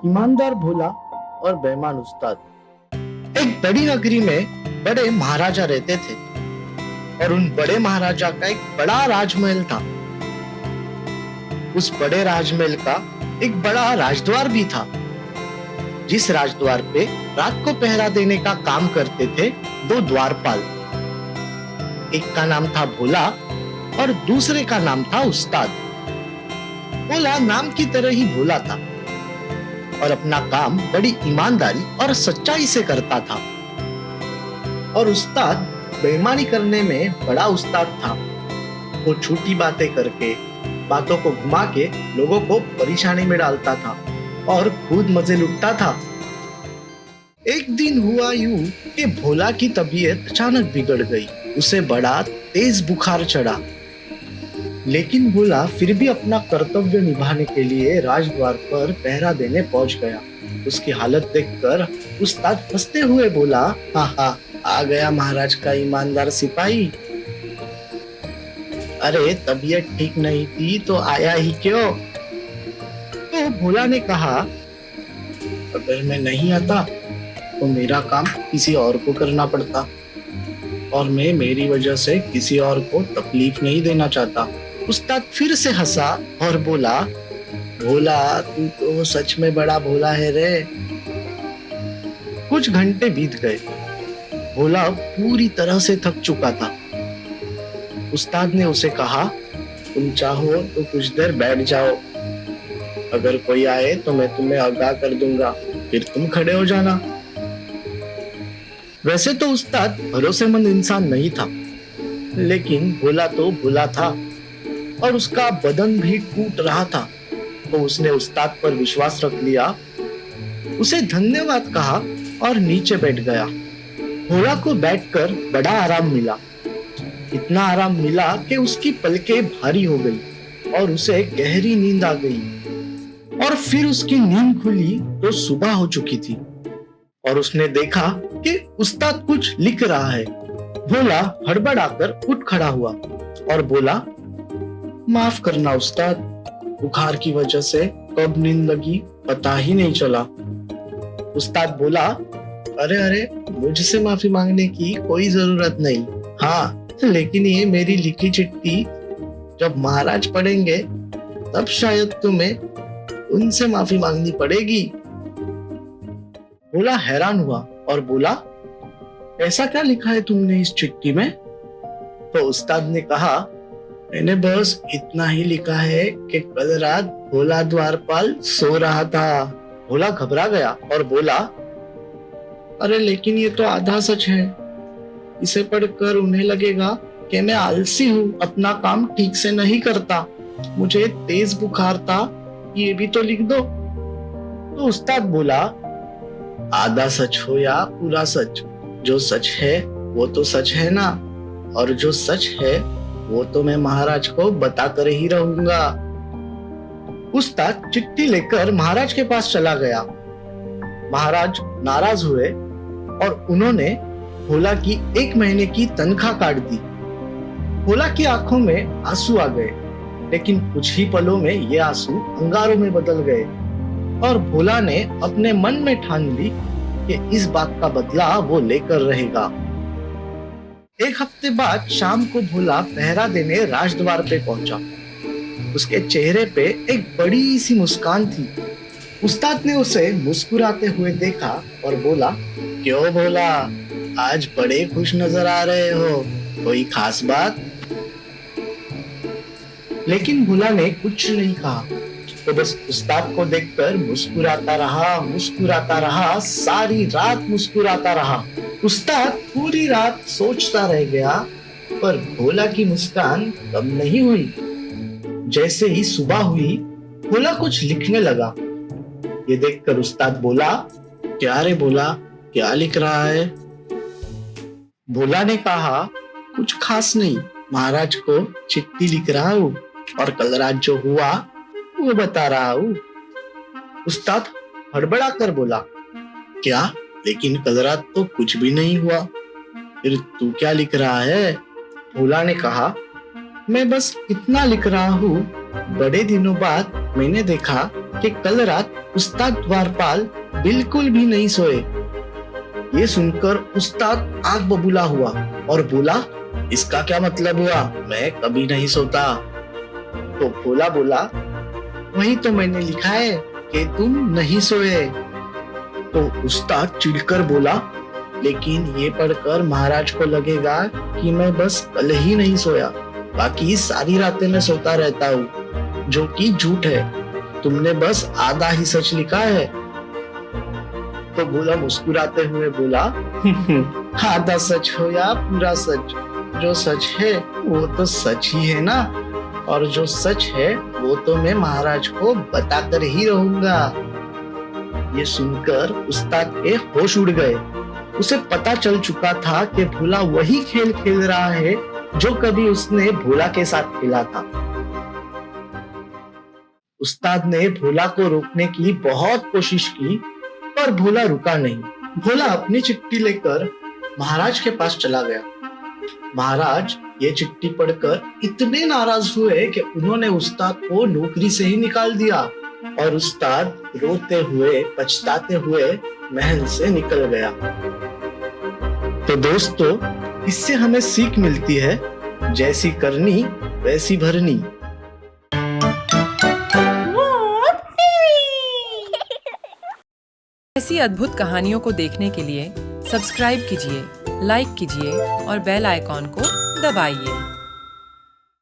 ईमानदार भोला और बेईमान उस्ताद। एक बड़ी नगरी में बड़े महाराजा रहते थे और उन बड़े महाराजा का एक बड़ा राजमहल था। उस बड़े राजमहल का एक बड़ा राजद्वार भी था, जिस राजद्वार पे रात को पहरा देने का काम करते थे दो द्वारपाल। एक का नाम था भोला और दूसरे का नाम था उस्ताद। भोला नाम की तरह ही भोला था और अपना काम बड़ी ईमानदारी और सच्चाई से करता था। और उस्ताद बेईमानी करने में बड़ा उस्ताद था। वो छोटी बातें करके, बातों को घुमा के लोगों को परेशानी में डालता था और खुद मजे लुटता था। एक दिन हुआ यूं कि भोला की तबीयत अचानक बिगड़ गई। उसे बड़ा तेज बुखार चढ़ा, लेकिन भोला फिर भी अपना कर्तव्य निभाने के लिए राजद्वार पर पहरा देने पहुंच गया। उसकी हालत देखकर उस्ताद हंसते हुए बोला, हा हा, आ गया महाराज का ईमानदार सिपाही। अरे तबीयत ठीक नहीं थी तो आया ही क्यों? तो भोला ने कहा, अगर मैं नहीं आता तो मेरा काम किसी और को करना पड़ता और मैं मेरी वजह से किसी और को तकलीफ नहीं देना चाहता। उस्ताद फिर से हंसा और बोला, भोला तू तो सच में बड़ा भोला है रे। कुछ घंटे बीत गए। भोला पूरी तरह से थक चुका था। उस्ताद ने उसे कहा, तुम चाहो तो कुछ देर बैठ जाओ, अगर कोई आए तो मैं तुम्हें आगाह कर दूंगा, फिर तुम खड़े हो जाना। वैसे तो उस्ताद भरोसेमंद इंसान नहीं था, लेकिन भोला तो भोला था और उसका बदन भी टूट रहा था, तो उसने उस्ताद पर विश्वास रख लिया। उसे धन्यवाद कहा और नीचे बैठ गया। भोला को बैठकर बड़ा आराम मिला। इतना आराम मिला कि उसकी पलकें भारी हो गई और उसे गहरी नींद आ गई। और फिर उसकी नींद खुली तो सुबह हो चुकी थी और उसने देखा कि उस्ताद कुछ लिख रहा है। भोला हड़बड़ाकर उठ खड़ा हुआ और बोला, माफ करना उस्ताद, बुखार की वजह से कब नींद लगी पता ही नहीं चला। उस्ताद बोला, अरे अरे, मुझसे माफी मांगने की कोई जरूरत नहीं। हाँ, लेकिन ये मेरी लिखी चिट्ठी जब महाराज पढ़ेंगे तब शायद तुम्हें उनसे माफी मांगनी पड़ेगी। भोला हैरान हुआ और बोला, ऐसा क्या लिखा है तुमने इस चिट्ठी में? तो उस्ताद ने कहा, मैंने बस इतना ही लिखा है कि कल रात भोला द्वारपाल सो रहा था। भोला घबरा गया और बोला, अरे लेकिन ये तो आधा सच है। इसे पढ़कर उन्हें लगेगा कि मैं आलसी हूँ, अपना काम ठीक से नहीं करता, मुझे तेज बुखार था, ये भी तो लिख दो। तो उस्ताद बोला, आधा सच हो या पूरा सच, जो सच है वो तो सच है ना, और जो सच है वो तो मैं महाराज को बता कर ही रहूंगा। उस्ताद चिट्ठी लेकर महाराज के पास चला गया। महाराज नाराज हुए और उन्होंने भोला की 1 महीने की तनख्वाह काट दी। भोला की आंखों में आंसू आ गए, लेकिन कुछ ही पलों में ये आंसू अंगारों में बदल गए और भोला ने अपने मन में ठान ली कि इस बात का बदला वो लेकर रहेगा। 1 हफ्ते बाद शाम को भोला पहरा देने राजद्वार पे पहुंचा। उसके चेहरे पे एक बड़ी सी मुस्कान थी। उस्ताद ने उसे मुस्कुराते हुए देखा और बोला, क्यों भोला, आज बड़े खुश नजर आ रहे हो, कोई खास बात? लेकिन भोला ने कुछ नहीं कहा, तो बस उस्ताद को देखकर मुस्कुराता रहा, सारी रात मुस्कुराता रहा। उस्ताद पूरी रात सोचता रह गया, पर भोला की मुस्कान कम नहीं हुई। जैसे ही सुबह हुई, भोला कुछ लिखने लगा। ये देखकर उस्ताद बोला, क्या रे भोला, क्या लिख रहा है? भोला ने कहा, कुछ खास नहीं, महाराज को चिट्ठी लिख रहा हूँ और कल रात जो हुआ वो बता रहा हूँ। उस्ताद हड़बड़ा कर बोला, क्या? लेकिन कल रात तो कुछ भी नहीं हुआ, फिर तू क्या लिख रहा है? भोला ने कहा, मैं बस इतना लिख रहा हूँ, बड़े दिनों बाद मैंने देखा कि कल रात उस्ताद द्वारपाल बिल्कुल भी नहीं सोए। ये सुनकर उस्ताद आग बबूला हुआ और बोला, इसका क्या मतलब हुआ? मैं कभी नहीं सोता। तो भोला बोला, वही तो मैंने लिखा है कि तुम नहीं सोए। तो उस्ताद चिढ़कर बोला, लेकिन ये पढ़कर महाराज को लगेगा कि मैं बस कल ही नहीं सोया, बाकी सारी रातें मैं सोता रहता हूँ, जो कि झूठ है। तुमने बस आधा ही सच लिखा है। तो भोला मुस्कुराते हुए बोला, आधा सच हो या पूरा सच, जो सच है वो तो सच ही है ना, और जो सच है वो तो मैं महाराज को बताकर ही रहूंगा। ये सुनकर उस्ताद के होश उड़ गए। उसे पता चल चुका था कि भोला वही खेल खेल रहा है जो कभी उसने भोला के साथ खेला था। उस्ताद ने भोला को रोकने की बहुत कोशिश की, पर भोला रुका नहीं। भोला अपनी चिट्ठी लेकर महाराज के पास चला गया। महाराज ये चिट्ठी पढ़कर इतने नाराज हुए कि उन्होंने उस्ताद को नौकरी से ही निकाल दिया, और उस्ताद रोते हुए पछताते हुए महल से निकल गया। तो दोस्तों, इससे हमें सीख मिलती है, जैसी करनी वैसी भरनी। ऐसी अद्भुत कहानियों को देखने के लिए सब्सक्राइब कीजिए, लाइक कीजिए और बेल आइकॉन को दबाइए।